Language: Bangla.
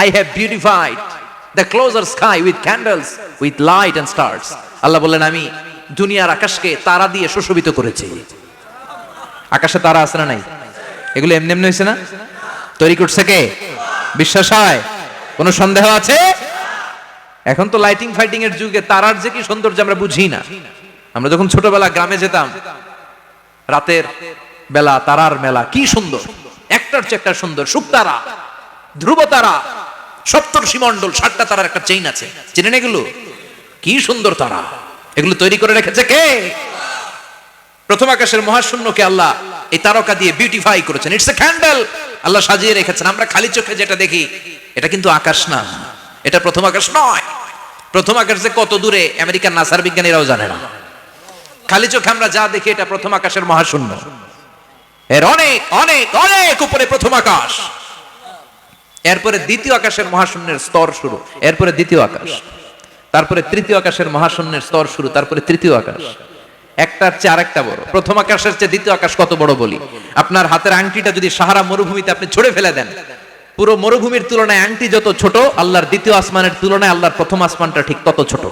I have beautified the closer sky with candles, with light and stars. আল্লাহ বললেন আমি দুনিয়ার আকাশকে তারা দিয়ে সুশোভিত করেছি। আকাশে তারা আছে না নাই? এগুলো এমনি এমনি হয়েছে না? তৈরি করছে কে? বিশ্বাস হয়? কোনো সন্দেহ আছে? এখন তো লাইটিং ফাইটিং এর যুগে তারার যে কি সৌন্দর্য আমরা বুঝি না। আমরা যখন ছোটবেলা গ্রামে যেতাম, রাতের বেলা তারার মেলা, কি সুন্দর, একটার চেয়ে একটা সুন্দর। শুকতারা, ধ্রুব তারা, সপ্তর্ষি মণ্ডল, 7টা তারার একটা চেইন আছে, চেনেন এগুলো? কি সুন্দর তারা! এগুলো তৈরি করে রেখেছে কে? প্রথম আকাশের মহাশূন্যকে আল্লাহ এই তারকা দিয়ে বিউটিফাই করেছেন। ইটস এ ক্যান্ডেল, আল্লাহ সাজিয়ে রেখেছেন। আমরা খালি চোখে যেটা দেখি এটা কিন্তু আকাশ না, এটা প্রথম আকাশ নয়। প্রথম আকাশ যে কত দূরে আমেরিকার নাসার বিজ্ঞানীরাও জানে না। খালি চোখে আমরা যা দেখি এটা প্রথম আকাশের মহাশূন্য, এর অনেক অনেক অনেক উপরে প্রথম আকাশ। এরপরে দ্বিতীয় আকাশের মহাশূন্যের স্তর শুরু, এরপরে দ্বিতীয় আকাশ, তারপরে তৃতীয় আকাশের মহাশূন্যের স্তর শুরু, তারপরে তৃতীয় আকাশ। একটার চেয়ে আরেকটা বড়। প্রথম আকাশের চেয়ে দ্বিতীয় আকাশ কত বড় বলি? আপনার হাতের আংটিটা যদি সাহারা মরুভূমিতে আপনি ছুঁড়ে ফেলে দেন, পুরো মরুভূমির তুলনায় আংটি যত ছোট, আল্লাহর দ্বিতীয় আসমানের তুলনায় আল্লাহর প্রথম আসমানটা ঠিক তত ছোট।